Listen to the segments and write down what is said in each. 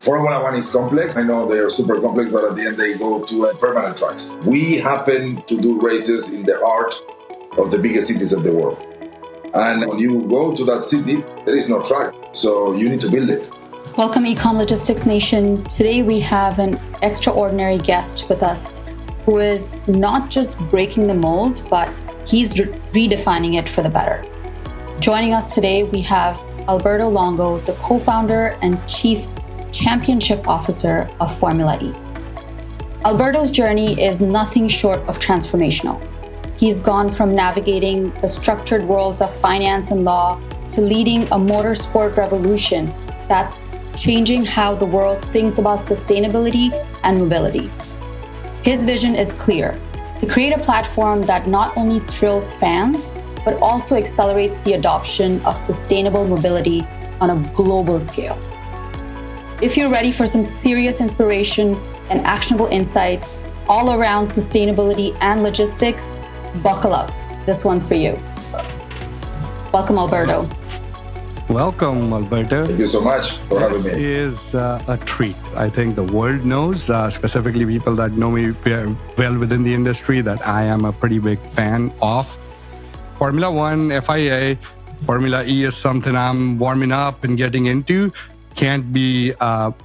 Formula One is complex. I know they are super complex, but at the end they go to permanent tracks. We happen to do races in the heart of the biggest cities of the world. And when you go to that city, there is no track. So you need to build it. Welcome, Ecom Logistics Nation. Today we have an extraordinary guest with us who is not just breaking the mold, but he's redefining it for the better. Joining us today, we have Alberto Longo, the co-founder and chief championship officer of Formula E. Alberto's journey is nothing short of transformational. He's gone from navigating the structured worlds of finance and law to leading a motorsport revolution that's changing how the world thinks about sustainability and mobility. His vision is clear: to create a platform that not only thrills fans, but also accelerates the adoption of sustainable mobility on a global scale. If you're ready for some serious inspiration and actionable insights all around sustainability and logistics, buckle up. This one's for you. Welcome, Alberto. Welcome, Alberto. Thank you so much for having me. This is a treat. I think the world knows, specifically people that know me well within the industry, that I am a pretty big fan of Formula One, FIA. Formula E is something I'm warming up and getting into. Can't be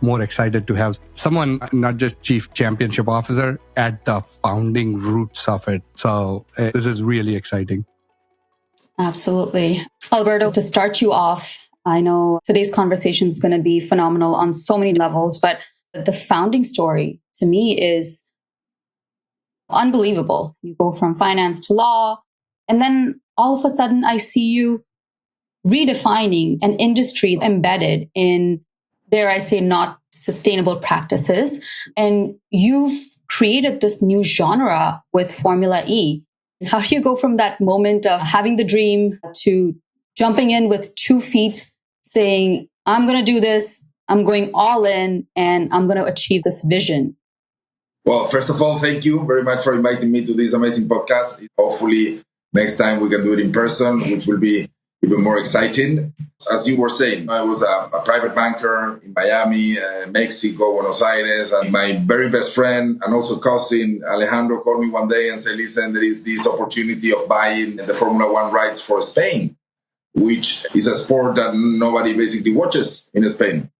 more excited to have someone, not just chief championship officer, at the founding roots of it. So this is really exciting. Absolutely. Alberto, to start you off, I know today's conversation is going to be phenomenal on so many levels, but the founding story to me is unbelievable. You go from finance to law, and then all of a sudden I see you redefining an industry embedded in, dare I say, not sustainable practices. And you've created this new genre with Formula E. How do you go from that moment of having the dream to jumping in with 2 feet, saying, I'm going to do this, I'm going all in, and I'm going to achieve this vision? Well, first of all, thank you very much for inviting me to this amazing podcast. Hopefully, next time we can do it in person, which will be even more exciting. As you were saying, I was a private banker in Miami, Mexico, Buenos Aires, and my very best friend and also cousin Alejandro called me one day and said, listen, there is this opportunity of buying the Formula One rights for Spain, which is a sport that nobody basically watches in Spain.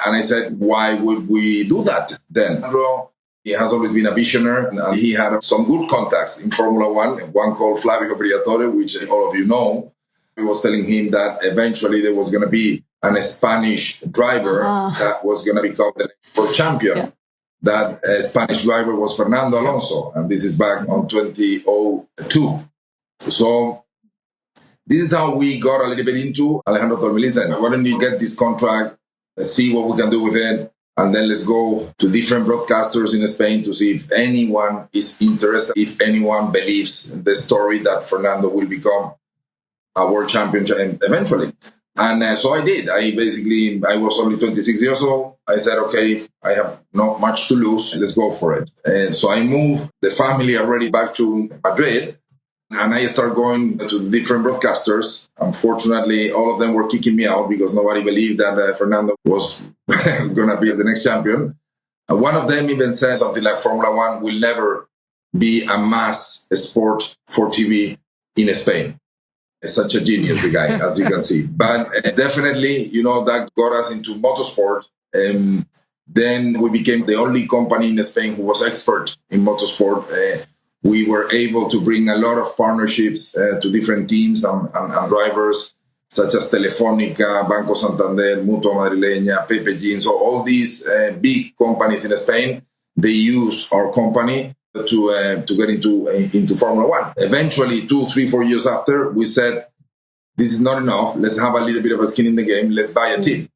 And I said, why would we do that then? Alejandro, he has always been a visionary, and he had some good contacts in Formula one called Flavio Briatore, which all of you know. I was telling him that eventually there was going to be a Spanish driver that was going to become the world champion. Yeah. That Spanish driver was Fernando Alonso, and this is back on 2002. So this is how we got a little bit into. Alejandro told me, listen, why don't you get this contract, see what we can do with it, and then let's go to different broadcasters in Spain to see if anyone is interested, if anyone believes the story that Fernando will become a world champion eventually. And so I did. I was only 26 years old. I said, okay, I have not much to lose. Let's go for it. And so I moved the family already back to Madrid, and I started going to different broadcasters. Unfortunately, all of them were kicking me out because nobody believed that Fernando was going to be the next champion. And one of them even said something like Formula One will never be a mass sport for TV in Spain. Such a genius, the guy, as you can see. But definitely, that got us into motorsport. Then we became the only company in Spain who was expert in motorsport. We were able to bring a lot of partnerships to different teams and drivers, such as Telefónica, Banco Santander, Mutua Madrileña, Pepe Jeans. So all these big companies in Spain, they use our company to get into Formula One. Eventually, 2, 3, 4 years after, we said, this is not enough. Let's have a little bit of a skin in the game. Let's buy a team.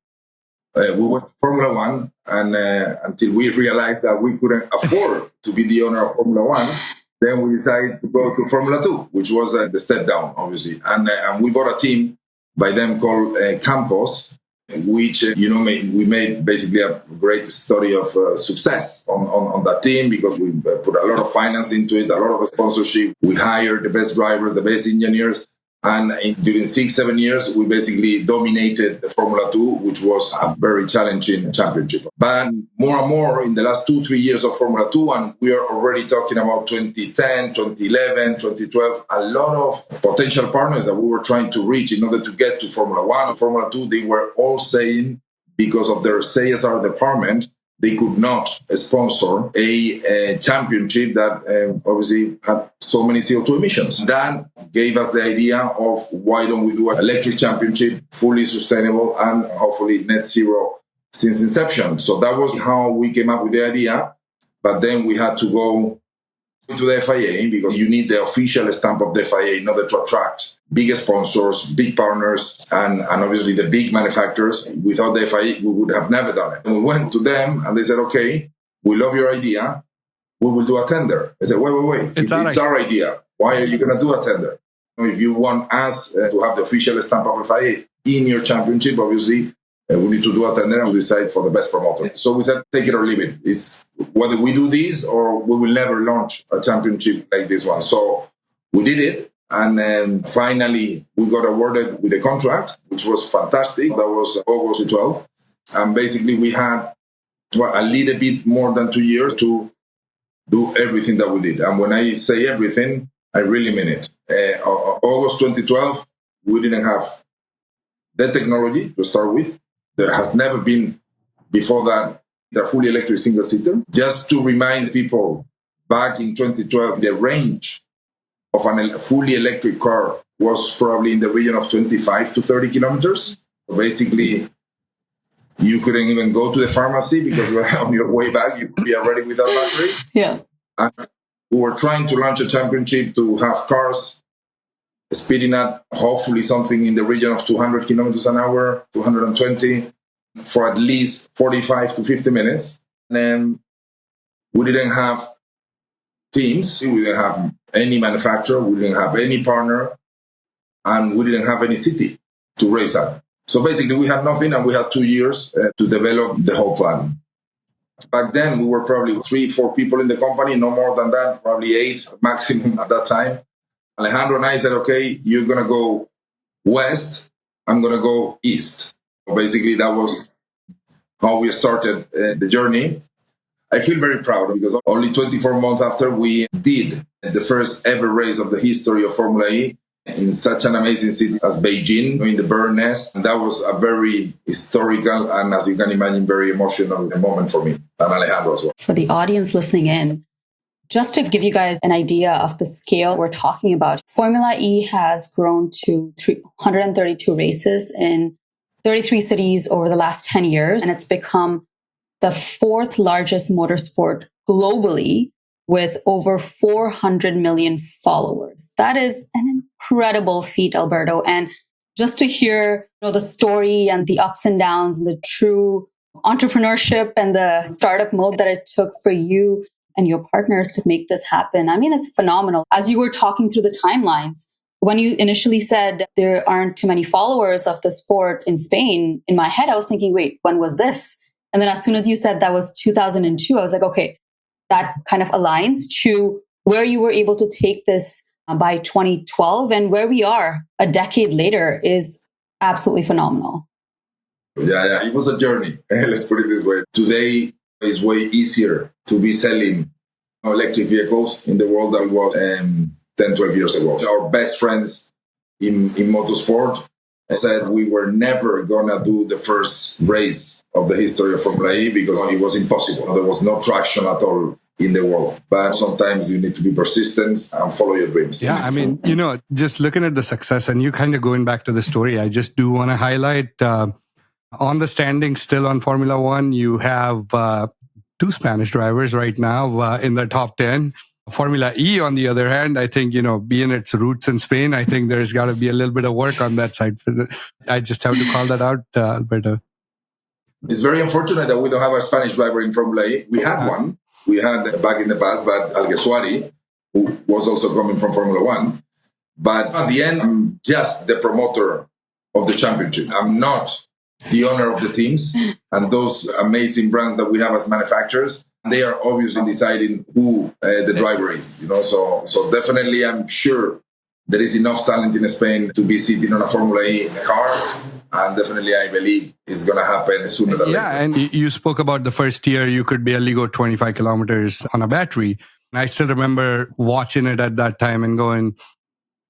We went to Formula One, and until we realized that we couldn't afford to be the owner of Formula One, then we decided to go to Formula 2, which was the step down, obviously. And we bought a team by them called Campos, which, we made basically a great story of success on that team because we put a lot of finance into it, a lot of sponsorship. We hired the best drivers, the best engineers. And during 6-7 years, we basically dominated the Formula 2, which was a very challenging championship. But more and more in the last 2-3 years of Formula 2, and we are already talking about 2010, 2011, 2012, a lot of potential partners that we were trying to reach in order to get to Formula 1 and Formula 2, they were all saying, because of their CSR department, they could not sponsor a championship that obviously had so many CO2 emissions. That gave us the idea of why don't we do an electric championship, fully sustainable and hopefully net zero since inception. So that was how we came up with the idea. But then we had to go to the FIA because you need the official stamp of the FIA in order to attract big sponsors, big partners, and obviously the big manufacturers. Without the FIA, we would have never done it. And we went to them and they said, okay, we love your idea. We will do a tender. I said, wait. It's our idea. Why are you going to do a tender? If you want us to have the official stamp of FIA in your championship, obviously, we need to do a tender and we decide for the best promoter. So we said, take it or leave it. It's whether we do this or we will never launch a championship like this one. So we did it. And then finally, we got awarded with a contract, which was fantastic. That was August 12. And basically, we had a little bit more than 2 years to do everything that we did. And when I say everything, I really mean it. August 2012, we didn't have the technology to start with. There has never been before that a fully electric single-seater. Just to remind people, back in 2012, the range of a fully electric car was probably in the region of 25 to 30 kilometers. So basically, you couldn't even go to the pharmacy because on your way back, you could be already without battery. Yeah. And we were trying to launch a championship to have cars speeding at hopefully something in the region of 200 kilometers an hour, 220, for at least 45 to 50 minutes. And then we didn't have teams, we didn't have any manufacturer, we didn't have any partner, and we didn't have any city to race at. So basically we had nothing and we had 2 years to develop the whole plan. Back then we were probably 3-4 people in the company, no more than that, probably 8 maximum at that time. Alejandro and I said, okay, you're going to go west, I'm going to go east. So basically that was how we started the journey. I feel very proud because only 24 months after we did the first ever race of the history of Formula E in such an amazing city as Beijing, in the bird nest. And that was a very historical and, as you can imagine, very emotional moment for me and Alejandro as well. For the audience listening in, just to give you guys an idea of the scale we're talking about, Formula E has grown to 132 races in 33 cities over the last 10 years, and it's become the fourth largest motorsport globally with over 400 million followers. That is an incredible feat, Alberto. And just to hear the story and the ups and downs and the true entrepreneurship and the startup mode that it took for you and your partners to make this happen, I mean, it's phenomenal. As you were talking through the timelines, when you initially said there aren't too many followers of the sport in Spain, in my head, I was thinking, wait, when was this? And then as soon as you said that was 2002, I was like, okay, that kind of aligns to where you were able to take this by 2012, and where we are a decade later is absolutely phenomenal. Yeah, it was a journey. Let's put it this way. Today is way easier to be selling electric vehicles in the world than it was 10, 12 years ago. Our best friends in motorsport said we were never going to do the first race of the history of Formula E because it was impossible. There was no traction at all in the world. But sometimes you need to be persistent and follow your dreams. Yeah, I mean, just looking at the success and you kind of going back to the story, I just do want to highlight on the standings still on Formula One, you have 2 Spanish drivers right now in the top 10. Formula E, on the other hand, I think, being its roots in Spain, I think there's got to be a little bit of work on that side. I just have to call that out, Alberto. It's very unfortunate that we don't have a Spanish driver in Formula E. We had one. We had back in the past, but Alguersuari, who was also coming from Formula One. But at the end, I'm just the promoter of the championship. I'm not the owner of the teams and those amazing brands that we have as manufacturers. They are obviously deciding who the driver is, So definitely, I'm sure there is enough talent in Spain to be sitting on a Formula E car. And definitely, I believe it's going to happen sooner than later. Yeah, and you spoke about the first year you could barely go 25 kilometers on a battery. And I still remember watching it at that time and going,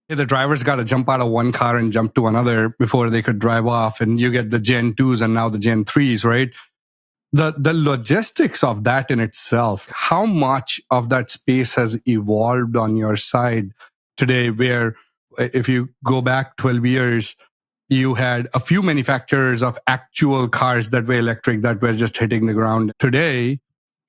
hey, the drivers got to jump out of one car and jump to another before they could drive off. And you get the Gen 2s and now the Gen 3s, right? The logistics of that in itself, how much of that space has evolved on your side today, where if you go back 12 years, you had a few manufacturers of actual cars that were electric that were just hitting the ground. Today,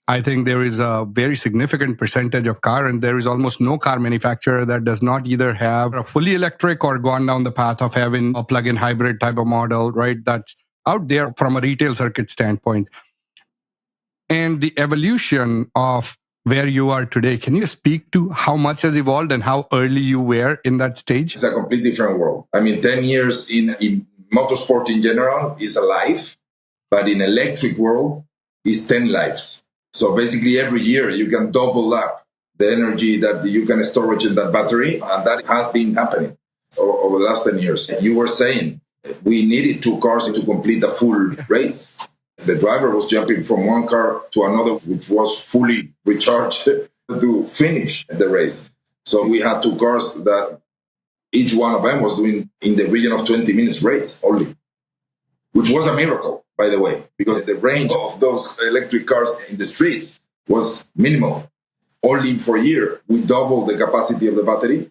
I think there is a very significant percentage of car, and there is almost no car manufacturer that does not either have a fully electric or gone down the path of having a plug-in hybrid type of model, right? That's out there from a retail circuit standpoint. And the evolution of where you are today, can you speak to how much has evolved and how early you were in that stage? It's a completely different world. I mean, 10 years in motorsport in general is a life, but in electric world is 10 lives. So basically every year you can double up the energy that you can storage in that battery. And that has been happening over the last 10 years. You were saying we needed 2 cars to complete a full race. The driver was jumping from one car to another, which was fully recharged to finish the race. So we had 2 cars that each one of them was doing in the region of 20 minutes race only, which was a miracle, by the way, because the range of those electric cars in the streets was minimal. Only for a year, we doubled the capacity of the battery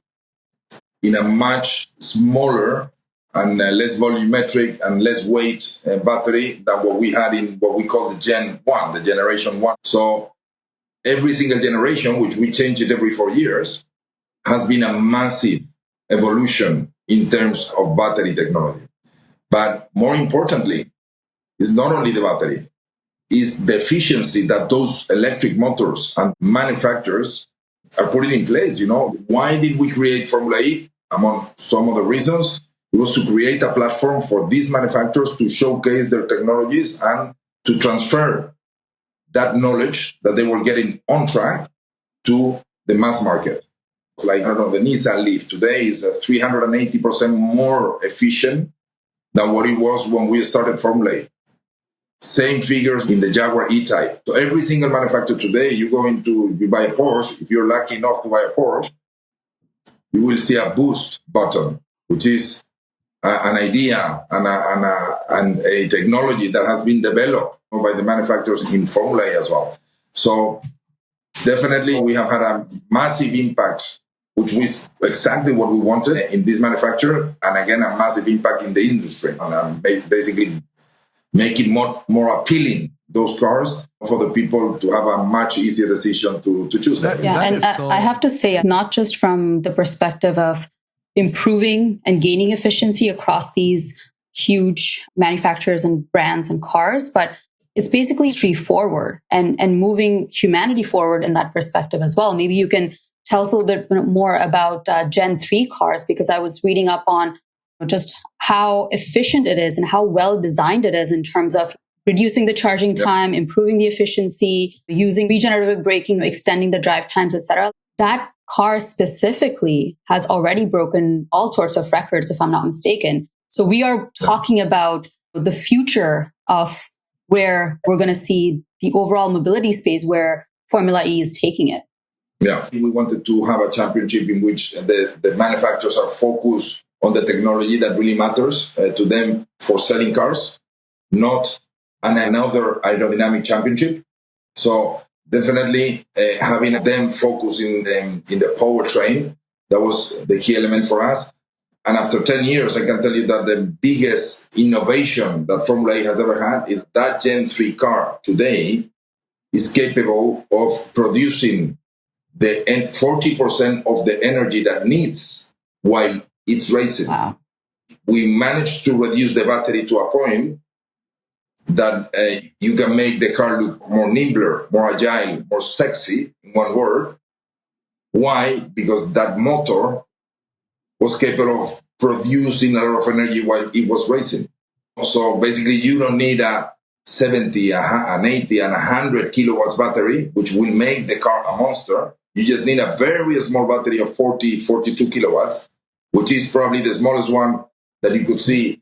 in a much smaller and less volumetric and less weight battery than what we had in what we call the Gen 1, the Generation 1. So every single generation, which we change it every 4 years, has been a massive evolution in terms of battery technology. But more importantly, it's not only the battery, it's the efficiency that those electric motors and manufacturers are putting in place. You know, why did we create Formula E? Among some of the reasons, it was to create a platform for these manufacturers to showcase their technologies and to transfer that knowledge that they were getting on track to the mass market. Like, I don't know, the Nissan Leaf today is 380% more efficient than what it was when we started Formula E. Same figures in the Jaguar E-Type. So every single manufacturer today, you buy a Porsche, if you're lucky enough to buy a Porsche, you will see a boost button, which is an idea and a technology that has been developed by the manufacturers in Formula E as well. So definitely we have had a massive impact, which was exactly what we wanted in this manufacturer, and again, a massive impact in the industry, and basically making more appealing those cars for the people to have a much easier decision to choose them. Yeah, and I have to say, not just from the perspective of improving and gaining efficiency across these huge manufacturers and brands and cars, but it's basically straightforward and moving humanity forward in that perspective as well. Maybe you can tell us a little bit more about Gen 3 cars, because I was reading up on just how efficient it is and how well designed it is in terms of reducing the charging time, improving the efficiency, using regenerative braking, extending the drive times, etc. That car specifically has already broken all sorts of records, if I'm not mistaken. So we are talking about the future of where we're going to see the overall mobility space, where Formula E is taking it. Yeah, we wanted to have a championship in which the manufacturers are focused on the technology that really matters to them for selling cars, not another aerodynamic championship. So definitely having them focus in the powertrain, that was the key element for us. And after 10 years, I can tell you that the biggest innovation that Formula E has ever had is that Gen 3 car today is capable of producing the 40% of the energy that needs while it's racing. Wow. We managed to reduce the battery to a point that you can make the car look more nimbler, more agile, more sexy, in one word. Why? Because that motor was capable of producing a lot of energy while it was racing. So basically, you don't need a 70, an 80, and 100 kilowatts battery, which will make the car a monster. You just need a very small battery of 42 kilowatts which is probably the smallest one that you could see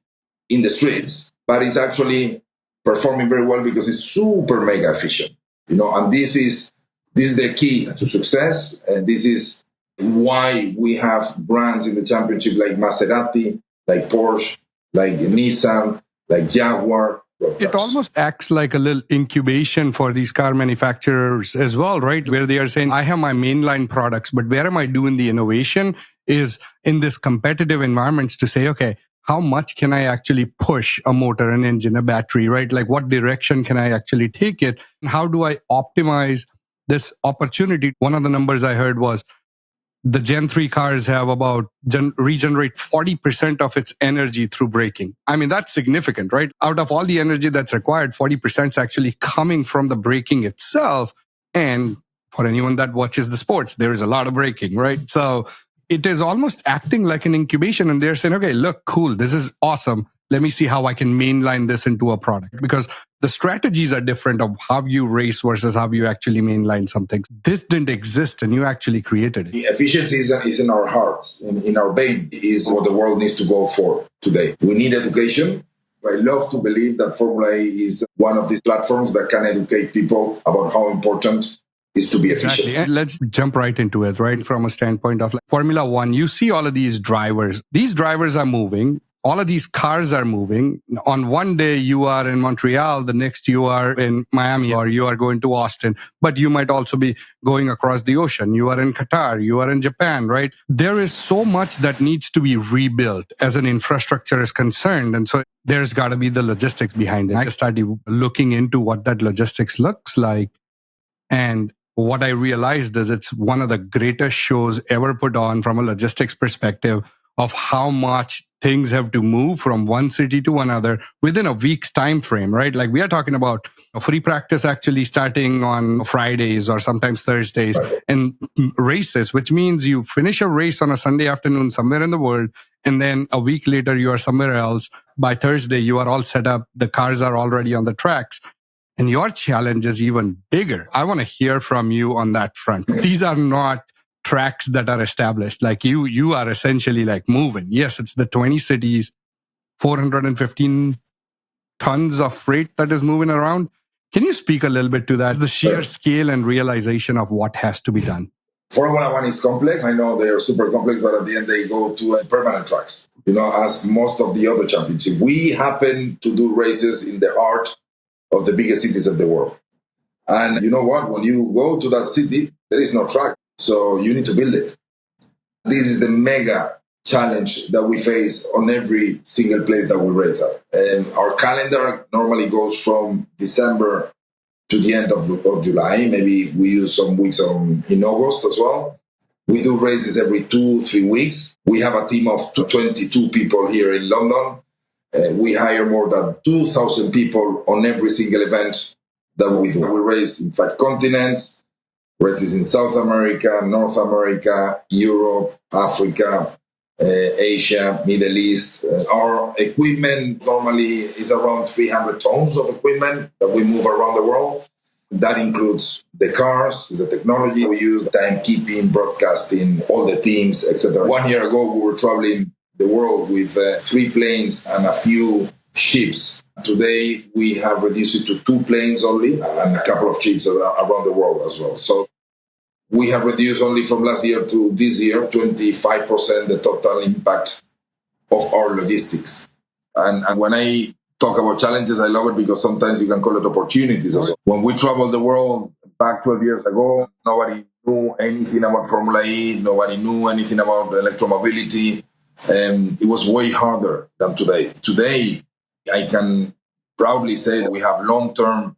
in the streets, but it's actually performing very well because it's super mega efficient. And this is the key to success, and this is why we have brands in the championship like Maserati, like Porsche, like Nissan, like Jaguar. It almost acts like a little incubation for these car manufacturers as well, right? Where they are saying, I have my mainline products, but where am I doing the innovation is in this competitive environments to say, okay, how much can I actually push a motor, an engine, a battery, right? Like what direction can I actually take it? And how do I optimize this opportunity? One of the numbers I heard was the Gen 3 cars have about regenerate 40% of its energy through braking. I mean, that's significant, right? Out of all the energy that's required, 40% is actually coming from the braking itself. And for anyone that watches the sports, there is a lot of braking, right? So it is almost acting like an incubation, and they're saying, okay, look, cool, this is awesome. Let me see how I can mainline this into a product, because the strategies are different of how you race versus how you actually mainline something. This didn't exist and you actually created it. The efficiency is in our hearts, in our vein, is what the world needs to go for today. We need education. I love to believe that Formula E is one of these platforms that can educate people about how important is to be efficient. Exactly. And let's jump right into it, right? From a standpoint of like Formula One, you see all of these drivers. These drivers are moving. All of these cars are moving. On one day, you are in Montreal. The next, you are in Miami, or you are going to Austin. But you might also be going across the ocean. You are in Qatar. You are in Japan, right? There is so much that needs to be rebuilt as an infrastructure is concerned. And so there's got to be the logistics behind it. I started looking into what that logistics looks like. And what I realized is it's one of the greatest shows ever put on from a logistics perspective of how much things have to move from one city to another within a week's time frame, right? Like we are talking about a free practice actually starting on Fridays or sometimes Thursdays, and races, which means you finish a race on a Sunday afternoon somewhere in the world, and then a week later you are somewhere else. By Thursday, you are all set up. The cars are already on the tracks. And your challenge is even bigger. I want to hear from you on that front. These are not tracks that are established. Like you are essentially like moving. Yes, it's the 20 cities, 415 tons of freight that is moving around. Can you speak a little bit to that? The sheer scale and realization of what has to be done. Formula One is complex. I know they are super complex, but at the end they go to permanent tracks, as most of the other championships. We happen to do races in the heart of the biggest cities of the world. And you know what? When you go to that city, there is no track. So you need to build it. This is the mega challenge that we face on every single place that we race at. And our calendar normally goes from December to the end of July. Maybe we use some weeks in August as well. We do races every 2-3 weeks. We have a team of 22 people here in London. We hire more than 2,000 people on every single event that we do. We race in 5 continents, races in South America, North America, Europe, Africa, Asia, Middle East. Our equipment normally is around 300 tons of equipment that we move around the world. That includes the cars, the technology we use, timekeeping, broadcasting, all the teams, etc. 1 year ago, we were traveling the world with 3 planes and a few ships. Today, we have reduced it to 2 planes only and a couple of ships around the world as well. So we have reduced only from last year to this year, 25% the total impact of our logistics. And when I talk about challenges, I love it because sometimes you can call it opportunities as well. When we traveled the world back 12 years ago, nobody knew anything about Formula E, nobody knew anything about electromobility. It was way harder than today. Today, I can proudly say that we have long-term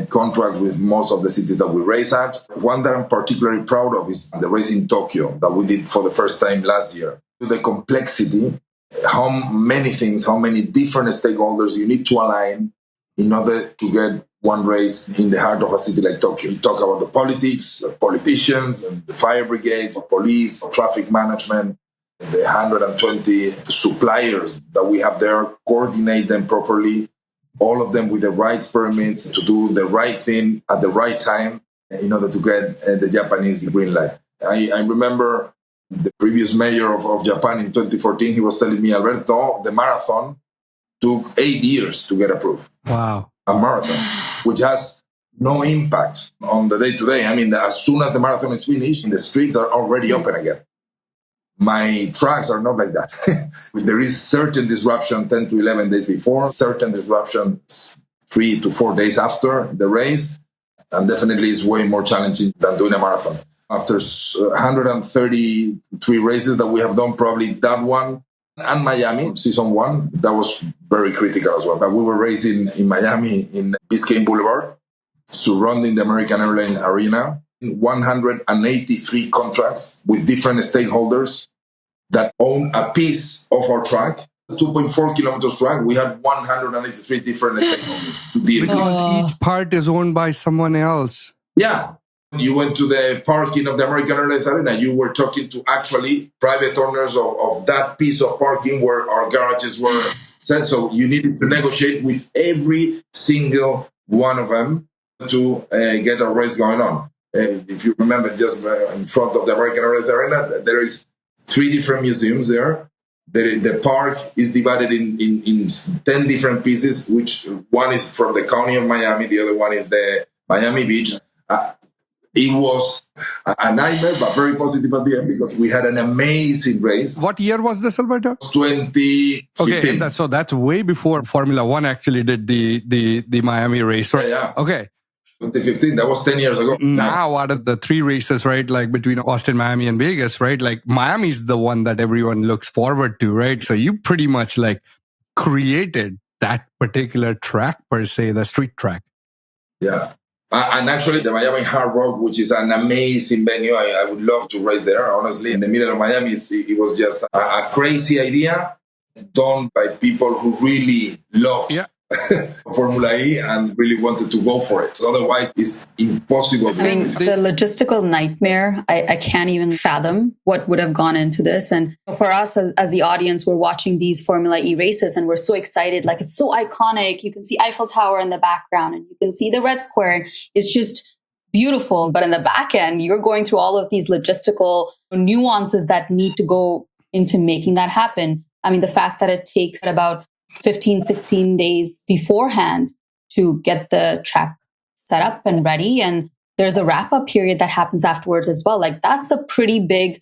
contracts with most of the cities that we race at. One that I'm particularly proud of is the race in Tokyo that we did for the first time last year. The complexity, how many things, how many different stakeholders you need to align in order to get one race in the heart of a city like Tokyo. You talk about the politics, the politicians, and the fire brigades, police, traffic management, the 120 suppliers that we have there, coordinate them properly, all of them with the right permits to do the right thing at the right time in order to get the Japanese green light. I remember The previous mayor of Japan in 2014, he was telling me, Alberto, the marathon took 8 years to get approved. Wow. A marathon, which has no impact on the day-to-day. I mean, as soon as the marathon is finished, the streets are already open again. My tracks are not like that. There is certain disruption 10 to 11 days before, certain disruption 3 to 4 days after the race, and definitely it's way more challenging than doing a marathon. After 133 races that we have done, probably that one and Miami, season 1, that was very critical as well. But we were racing in Miami in Biscayne Boulevard, surrounding the American Airlines Arena, 183 contracts with different stakeholders that own a piece of our track. 2.4 kilometers track, we had 183 different stakeholders to deal with. Because each part is owned by someone else. Yeah. You went to the parking of the American Airlines Arena, you were talking to actually private owners of that piece of parking where our garages were set. So you needed to negotiate with every single one of them to get a race going on. And if you remember, just in front of the American Airlines Arena, there is 3 different museums there. The park is divided in 10 different pieces, which one is from the county of Miami, the other one is the Miami Beach. It was a nightmare, but very positive at the end because we had an amazing race. What year was this, Alberto? 2015. Okay, so that's way before Formula One actually did the Miami race, right? Yeah. Okay. 2015, that was 10 years ago. Now, out of the 3 races, right, like between Austin, Miami, and Vegas, right, like Miami's the one that everyone looks forward to, right? So you pretty much like created that particular track per se, the street track. Yeah. And actually, the Miami Hard Rock, which is an amazing venue, I would love to race there, honestly. In the middle of Miami, it was just a crazy idea done by people who really loved Formula E and really wanted to go for it. Otherwise, it's impossible. I mean, the logistical nightmare, I can't even fathom what would have gone into this. And for us as the audience, we're watching these Formula E races and we're so excited. Like, it's so iconic. You can see Eiffel Tower in the background and you can see the Red Square. It's just beautiful. But in the back end, you're going through all of these logistical nuances that need to go into making that happen. I mean, the fact that it takes about 15, 16 days beforehand to get the track set up and ready. And there's a wrap-up period that happens afterwards as well. Like, that's a pretty big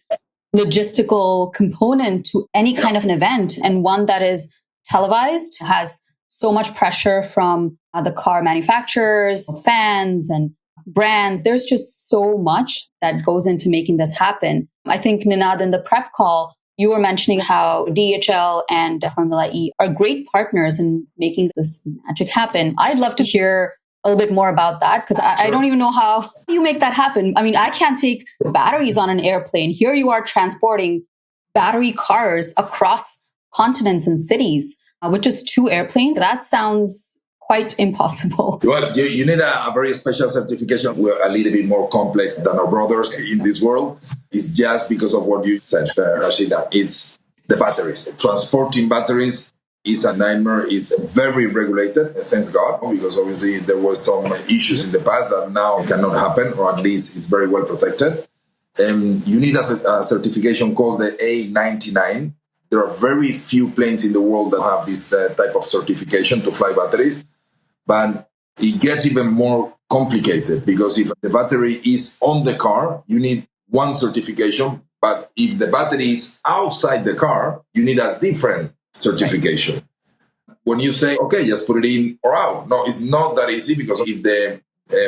logistical component to any kind of an event, and one that is televised, has so much pressure from the car manufacturers, fans, and brands. There's just so much that goes into making this happen. I think, Ninaad, in the prep call, you were mentioning how DHL and Formula E are great partners in making this magic happen. I'd love to hear a little bit more about that, because I don't even know how you make that happen. I mean, I can't take batteries on an airplane. Here you are transporting battery cars across continents and cities with just 2 airplanes. That sounds quite impossible. Well, you need a very special certification. We're a little bit more complex than our brothers in this world. It's just because of what you said, Harshida. It's the batteries. Transporting batteries is a nightmare. It's very regulated, thanks God, because obviously there were some issues in the past that now cannot happen, or at least it's very well protected. You need a certification called the A99. There are very few planes in the world that have this type of certification to fly batteries. But it gets even more complicated, because if the battery is on the car, you need one certification. But if the battery is outside the car, you need a different certification. When you say, okay, just put it in or out. No, it's not that easy, because if the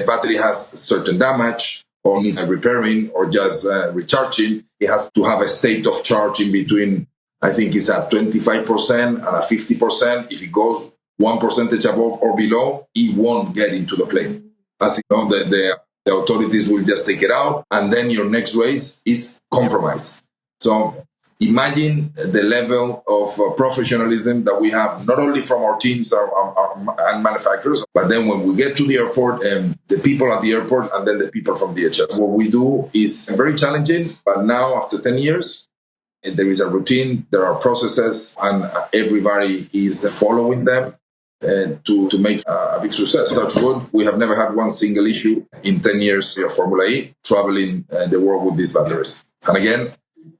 battery has certain damage or needs repairing or just recharging, it has to have a state of charge in between. I think it's at 25% and a 50%. If it goes 1% above or below, it won't get into the plane. As you know, the authorities will just take it out, and then your next race is compromised. So imagine the level of professionalism that we have, not only from our teams and manufacturers, but then when we get to the airport, the people at the airport, and then the people from DHL. What we do is very challenging, but now after 10 years, there is a routine, there are processes, and everybody is following them to make a big success. Touch wood, we have never had one single issue in 10 years of Formula E traveling the world with these batteries. And again,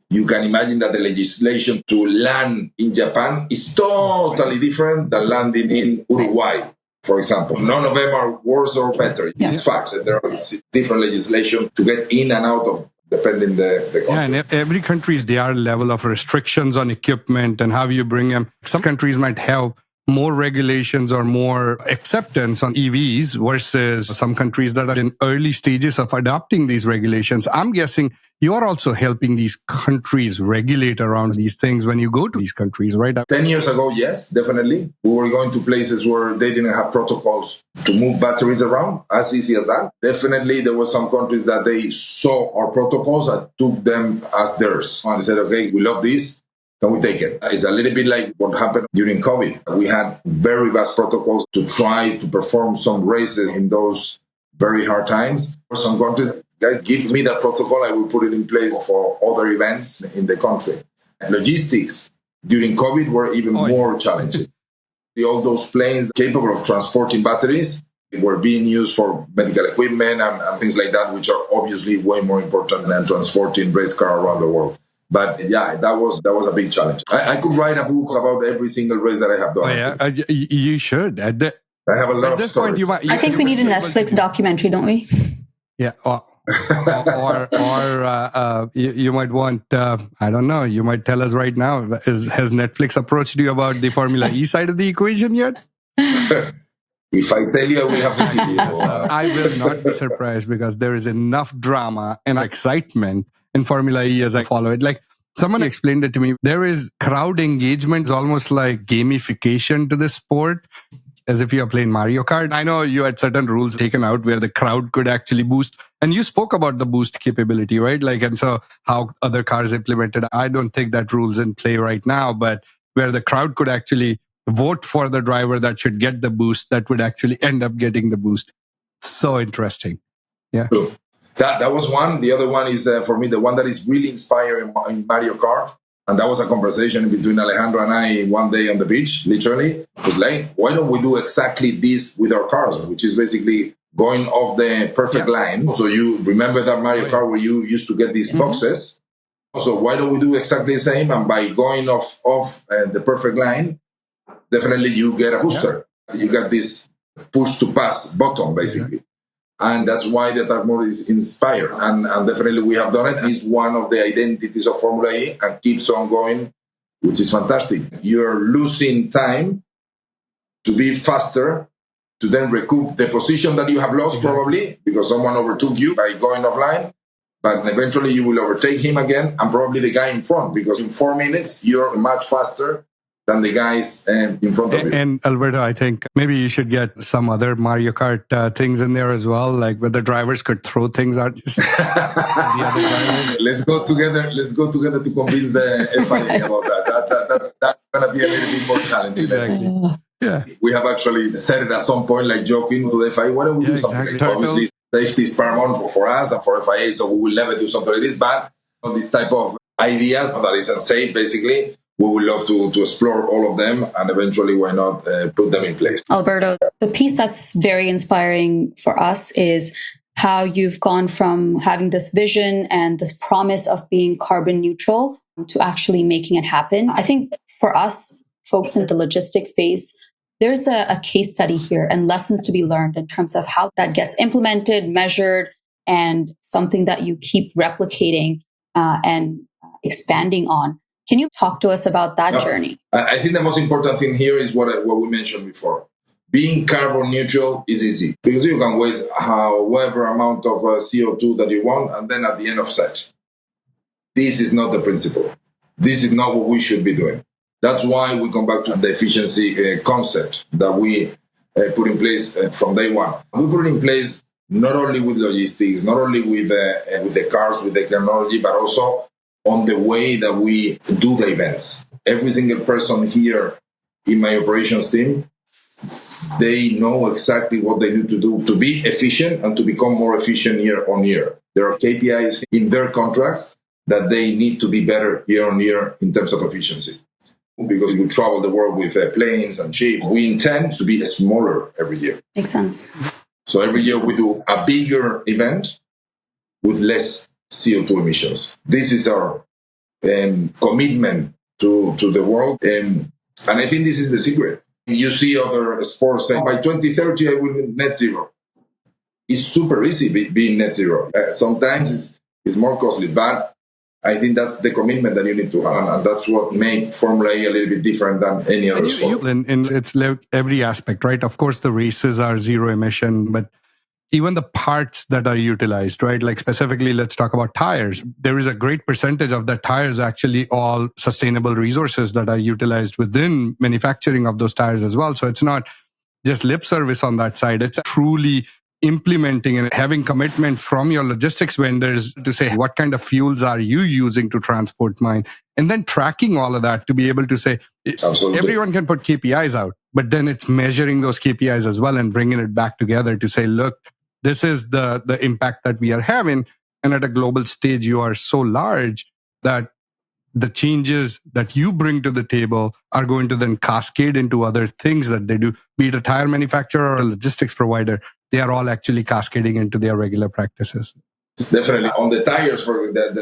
You can imagine that the legislation to land in Japan is totally different than landing in Uruguay, for example. None of them are worse or better. It's facts. There are different legislation to get in and out of, depending the country. Yeah, and every country's their level of restrictions on equipment and how you bring them. Some countries might have more regulations or more acceptance on EVs versus some countries that are in early stages of adopting these regulations. I'm guessing you're also helping these countries regulate around these things when you go to these countries, right? 10 years ago, yes, definitely. We were going to places where they didn't have protocols to move batteries around, as easy as that. Definitely, there were some countries that they saw our protocols and took them as theirs. And they said, okay, we love this. Can we take it? It's a little bit like what happened during COVID. We had very vast protocols to try to perform some races in those very hard times. For some countries, guys, give me that protocol. I will put it in place for other events in the country. And logistics during COVID were even more challenging. All those planes capable of transporting batteries were being used for medical equipment and things like that, which are obviously way more important than transporting race car around the world. But yeah, that was a big challenge. I could write a book about every single race that I have done. Oh, yeah, you should. I have a lot of stories. I think we need a Netflix documentary, don't we? Yeah. Or you might want, I don't know, you might tell us right now, has Netflix approached you about the Formula E side of the equation yet? If I tell you, I will have to kill you. I will not be surprised because there is enough drama and excitement in Formula E as I follow it. Like someone explained it to me, there is crowd engagement, almost like gamification to the sport, as if you're playing Mario Kart. I know you had certain rules taken out where the crowd could actually boost. And you spoke about the boost capability, right? Like, and so how other cars implemented. I don't think that rule's in play right now, but where the crowd could actually vote for the driver that should get the boost, that would actually end up getting the boost. So interesting. Yeah. Cool. That was one. The other one is, for me, the one that is really inspiring in Mario Kart. And that was a conversation between Alejandro and I one day on the beach, literally. It was like, why don't we do exactly this with our cars, which is basically going off the perfect line. So you remember that Mario Kart where you used to get these boxes. So why don't we do exactly the same? And by going off the perfect line, definitely you get a booster. You got this push to pass button, basically. And that's why the attack mode is inspired. And definitely we have done it. It's one of the identities of Formula E and keeps on going, which is fantastic. You're losing time to be faster, to then recoup the position that you have lost probably because someone overtook you by going offline. But eventually you will overtake him again and probably the guy in front because in 4 minutes, you're much faster than the guys in front of you. And Alberto, I think maybe you should get some other Mario Kart things in there as well, like where the drivers could throw things at the other drivers. Let's go together to convince the FIA about that. That's going to be a little bit more challenging. Exactly. Yeah. We have actually said it at some point, like joking to the FIA, why don't we do something like that? Obviously, safety is paramount for us and for FIA, so we will never do something like this. But on this type of ideas that is unsafe, basically, we would love to explore all of them and eventually, why not, put them in place. Alberto, the piece that's very inspiring for us is how you've gone from having this vision and this promise of being carbon neutral to actually making it happen. I think for us, folks in the logistics space, there's a case study here and lessons to be learned in terms of how that gets implemented, measured, and something that you keep replicating and expanding on. Can you talk to us about that journey? I think the most important thing here is what we mentioned before. Being carbon neutral is easy because you can waste however amount of CO2 that you want and then at the end offset. This is not the principle. This is not what we should be doing. That's why we come back to the efficiency concept that we put in place from day one. We put it in place not only with logistics, not only with the cars, with the technology, but also on the way that we do the events. Every single person here in my operations team, they know exactly what they need to do to be efficient and to become more efficient year on year. There are KPIs in their contracts that they need to be better year on year in terms of efficiency. Because we travel the world with planes and ships, we intend to be smaller every year. Makes sense. So every year we do a bigger event with less CO2 emissions. This is our commitment to the world. And I think this is the secret. You see other sports saying, by 2030, I will be net zero. It's super easy being net zero. Sometimes it's more costly, but I think that's the commitment that you need to have. And that's what makes Formula E a little bit different than any other sport. And it's like every aspect, right? Of course, the races are zero emission, but even the parts that are utilized, right? Like specifically, let's talk about tires. There is a great percentage of the tires actually all sustainable resources that are utilized within manufacturing of those tires as well. So it's not just lip service on that side. It's truly implementing and having commitment from your logistics vendors to say, what kind of fuels are you using to transport mine? And then tracking all of that to be able to say, Absolutely. Everyone can put KPIs out, but then it's measuring those KPIs as well and bringing it back together to say, look, this is the impact that we are having. And at a global stage, you are so large that the changes that you bring to the table are going to then cascade into other things that they do, be it a tire manufacturer or a logistics provider. They are all actually cascading into their regular practices. Definitely. On the tires,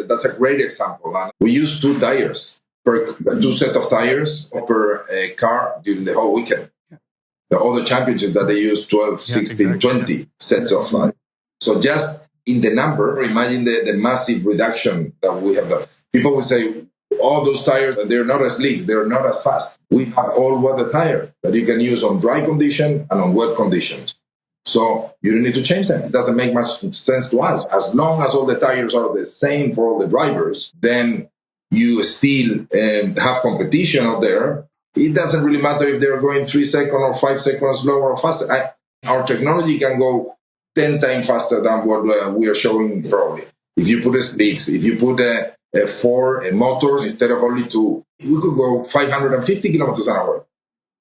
that's a great example. We use 2 tires, two set of tires per car during the whole weekend. The other championships that they use 12, 16, exactly. 20 sets of tires. So just in the number, imagine the massive reduction that we have done. People will say, all those tires, they're not as sleek, they're not as fast. We have all-weather tire that you can use on dry condition and on wet conditions. So you don't need to change them. It doesn't make much sense to us. As long as all the tires are the same for all the drivers, then you still have competition out there. It doesn't really matter if they're going 3 seconds or 5 seconds slower or faster. Our technology can go 10 times faster than what we are showing probably. If you put slicks, if you put 4 motors instead of only 2, we could go 550 kilometers an hour.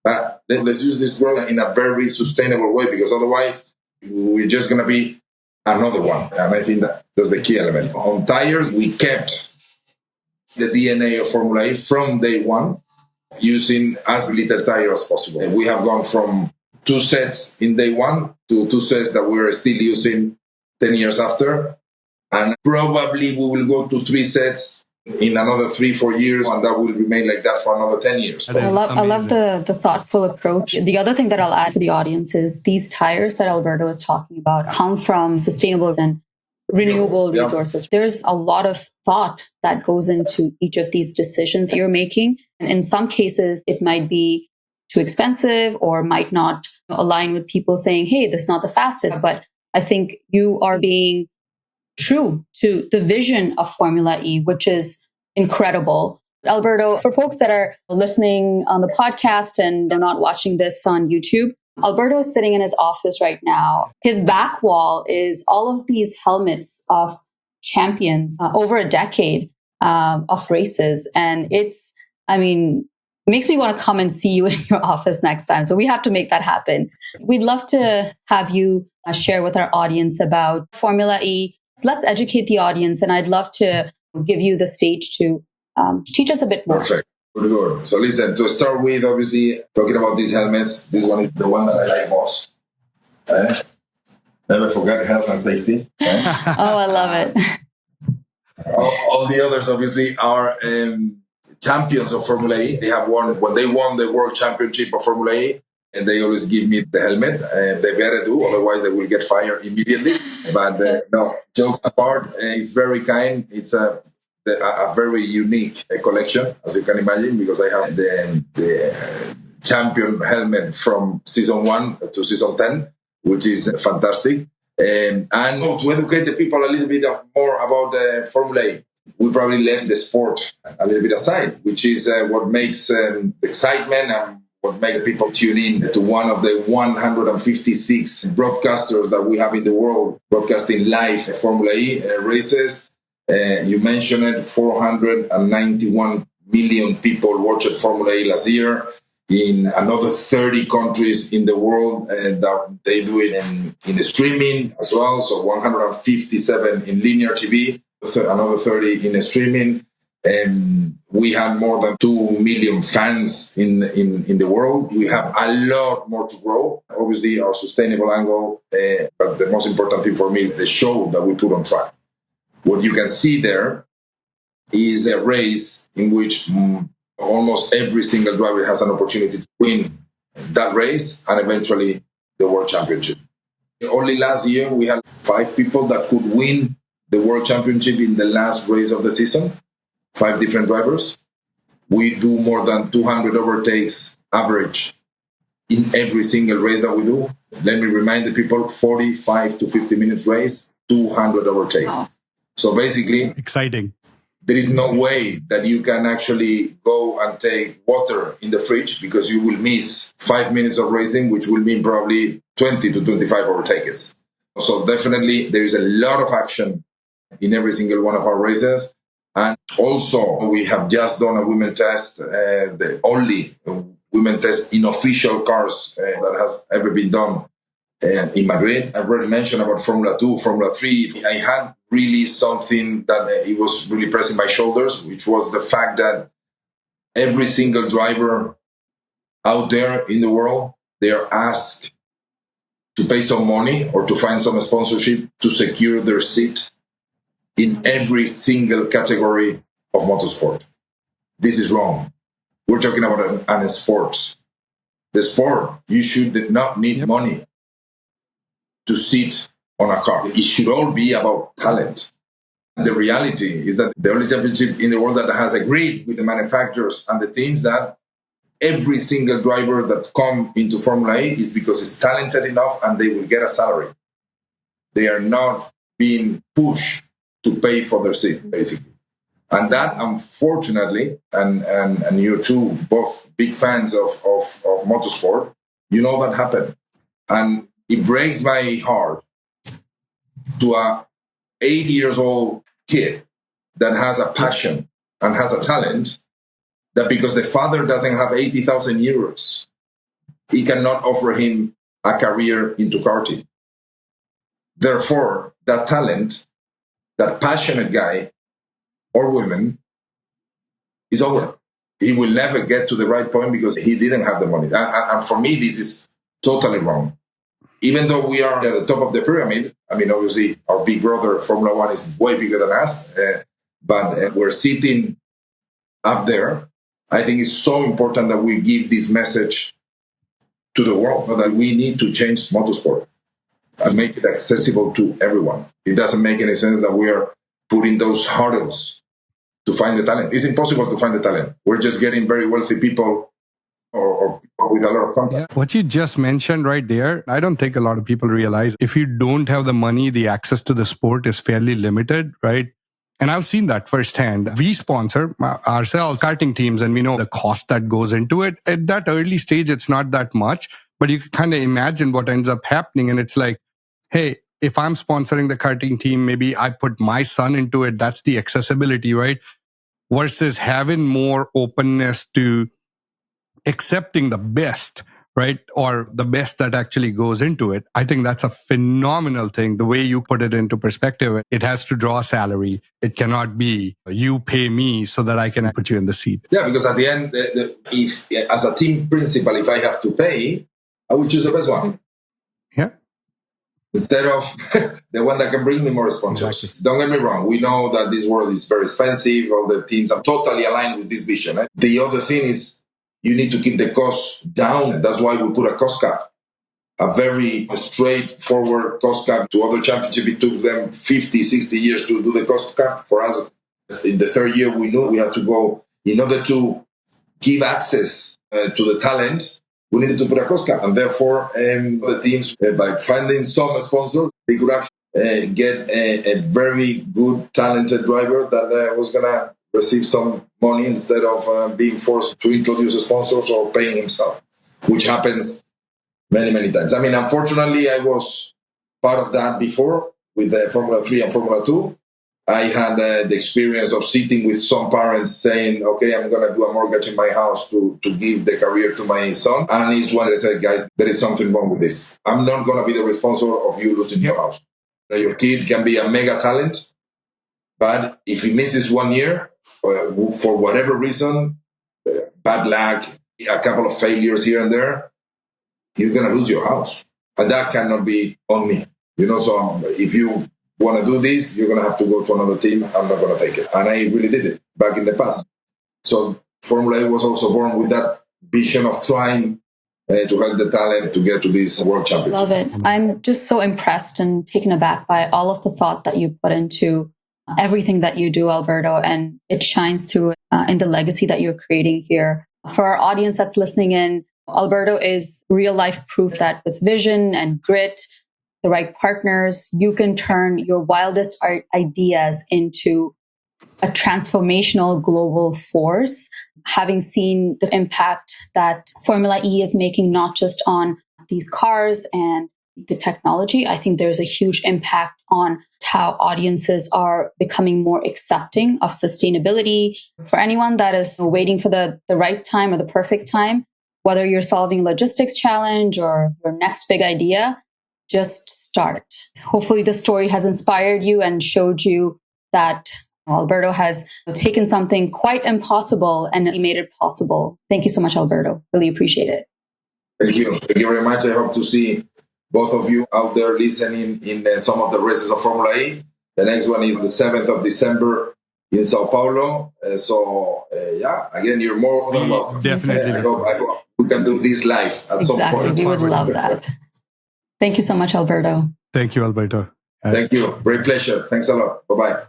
But let's use this world in a very sustainable way, because otherwise we're just going to be another one. And I think that's the key element. On tires, we kept the DNA of Formula E from day one, using as little tire as possible. And we have gone from 2 sets in day one to 2 sets that we're still using 10 years after. And probably we will go to 3 sets in another 3-4 years, and that will remain like that for another 10 years. I love the thoughtful approach. The other thing that I'll add for the audience is these tires that Alberto is talking about come from sustainable and renewable resources. There's a lot of thought that goes into each of these decisions that you're making. And in some cases, it might be too expensive or might not align with people saying, hey, this is not the fastest. But I think you are being true to the vision of Formula E, which is incredible. Alberto, for folks that are listening on the podcast and they're not watching this on YouTube, Alberto is sitting in his office right now. His back wall is all of these helmets of champions over a decade of races. And makes me want to come and see you in your office next time. So we have to make that happen. We'd love to have you share with our audience about Formula E. Let's educate the audience, and I'd love to give you the stage to teach us a bit more. Perfect. Good. So listen, to start with, obviously, talking about these helmets, this one is the one that I like most. Never forget health and safety. Oh, I love it. All the others, obviously, are champions of Formula E. They have won, when they won the World Championship of Formula E, and they always give me the helmet. They better do, otherwise they will get fired immediately. But no, jokes apart, it's very kind. It's a very unique collection, as you can imagine, because I have the champion helmet from season 1 to season 10, which is fantastic. And to educate the people a little bit more about Formula E, we probably left the sport a little bit aside, which is what makes excitement and what makes people tune in to one of the 156 broadcasters that we have in the world broadcasting live Formula E races. You mentioned it, 491 million people watched Formula E last year in another 30 countries in the world, and that they do it in streaming as well. So 157 in linear TV, another 30 in streaming. And we have more than 2 million fans in the world. We have a lot more to grow. Obviously, our sustainable angle, but the most important thing for me is the show that we put on track. What you can see there is a race in which almost every single driver has an opportunity to win that race and eventually the World Championship. Only last year, we had 5 people that could win the World Championship in the last race of the season, 5 different drivers. We do more than 200 overtakes average in every single race that we do. Let me remind the people, 45 to 50 minutes race, 200 overtakes. Wow. So basically, exciting. There is no way that you can actually go and take water in the fridge because you will miss 5 minutes of racing, which will mean probably 20 to 25 overtakes. So definitely there is a lot of action in every single one of our races. And also we have just done a women test, the only women test in official cars that has ever been done in Madrid. I've already mentioned about Formula 2, Formula 3. I had really something that it was really pressing my shoulders, which was the fact that every single driver out there in the world, they are asked to pay some money or to find some sponsorship to secure their seat in every single category of motorsport. This is wrong. We're talking about an sports. The sport, you should not need money to sit on a car. It should all be about talent. The reality is that the only championship in the world that has agreed with the manufacturers and the teams that every single driver that come into Formula E is because it's talented enough and they will get a salary. They are not being pushed to pay for their seat, basically. And that, unfortunately, and you two, both big fans of motorsport, you know that happened. And it breaks my heart to a 8 years old kid that has a passion and has a talent, that because the father doesn't have 80,000 euros, he cannot offer him a career into karting. Therefore, that talent, that passionate guy or woman is over. He will never get to the right point because he didn't have the money. And for me, this is totally wrong. Even though we are at the top of the pyramid, I mean, obviously, our big brother, Formula One, is way bigger than us, but we're sitting up there. I think it's so important that we give this message to the world, that we need to change motorsport and make it accessible to everyone. It doesn't make any sense that we are putting those hurdles to find the talent. It's impossible to find the talent. We're just getting very wealthy people or people with a lot of contact. Yeah. What you just mentioned right there, I don't think a lot of people realize if you don't have the money, the access to the sport is fairly limited, right? And I've seen that firsthand. We sponsor ourselves karting teams and we know the cost that goes into it. At that early stage, it's not that much, but you can kind of imagine what ends up happening. And it's like, hey, if I'm sponsoring the karting team, maybe I put my son into it. That's the accessibility, right? Versus having more openness to accepting the best, right? Or the best that actually goes into it. I think that's a phenomenal thing. The way you put it into perspective, it has to draw a salary. It cannot be you pay me so that I can put you in the seat. Yeah, because at the end, if as a team principal, if I have to pay, I will choose the best one. Yeah. Instead of the one that can bring me more sponsors. Exactly. Don't get me wrong. We know that this world is very expensive. All the teams are totally aligned with this vision. The other thing is you need to keep the costs down. That's why we put a cost cap, a very straightforward cost cap. To other championships, it took them 50, 60 years to do the cost cap. For us, in the third year, we knew we had to go, in order to give access to the talent, we needed to put a cost cap. And therefore, the teams, by finding some sponsors, they could actually get a very good, talented driver that was going to receive some money instead of being forced to introduce sponsors or paying himself, which happens many, many times. I mean, unfortunately, I was part of that before with Formula 3 and Formula 2. I had the experience of sitting with some parents saying, okay, I'm going to do a mortgage in my house to give the career to my son. And it's when they said, guys, there is something wrong with this. I'm not going to be the responsible of you losing your house. Your kid can be a mega talent, but if he misses 1 year, for whatever reason, bad luck, a couple of failures here and there, you're going to lose your house. And that cannot be on me. So if you want to do this, you're going to have to go to another team. I'm not going to take it. And I really did it. back in the past. So Formula E was also born with that vision of trying to help the talent to get to this World Championship. Love it. I'm just so impressed and taken aback by all of the thought that you put into everything that you do, Alberto, and it shines through in the legacy that you're creating here. For our audience that's listening in, Alberto is real life proof that with vision and grit, the right partners, you can turn your wildest ideas into a transformational global force. Having seen the impact that Formula E is making, not just on these cars and the technology, I think there's a huge impact on how audiences are becoming more accepting of sustainability. For anyone that is waiting for the right time or the perfect time, whether you're solving a logistics challenge or your next big idea, just start. Hopefully the story has inspired you and showed you that Alberto has taken something quite impossible and he made it possible. Thank you so much, Alberto. Really appreciate it. Thank you. Thank you very much. I hope to see both of you out there listening in some of the races of Formula E. The next one is the 7th of December in Sao Paulo. Again, you're more than welcome. Definitely. I hope we can do this live at some point. We would love that. Thank you so much, Alberto. Thank you, Alberto. Thank you. Great pleasure. Thanks a lot. Bye-bye.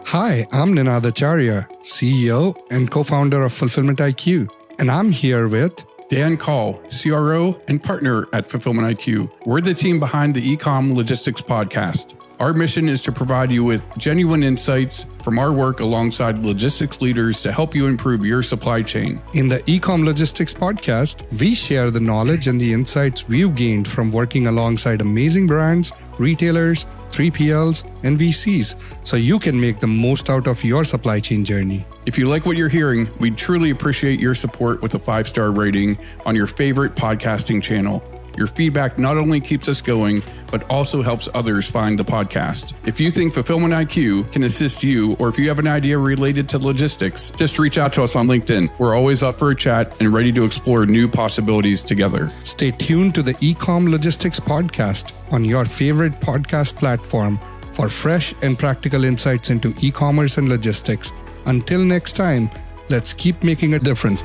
Hi, I'm Ninaad Acharya, CEO and co-founder of Fulfillment IQ, and I'm here with Dan Call, CRO and partner at Fulfillment IQ. We're the team behind the Ecom Logistics podcast. Our mission is to provide you with genuine insights from our work alongside logistics leaders to help you improve your supply chain. In the Ecom Logistics podcast, we share the knowledge and the insights we've gained from working alongside amazing brands, retailers, 3PLs, and VCs, so you can make the most out of your supply chain journey. If you like what you're hearing, we'd truly appreciate your support with a 5-star rating on your favorite podcasting channel. Your feedback not only keeps us going, but also helps others find the podcast. If you think Fulfillment IQ can assist you, or if you have an idea related to logistics, just reach out to us on LinkedIn. We're always up for a chat and ready to explore new possibilities together. Stay tuned to the Ecom Logistics podcast on your favorite podcast platform for fresh and practical insights into e-commerce and logistics. Until next time, let's keep making a difference.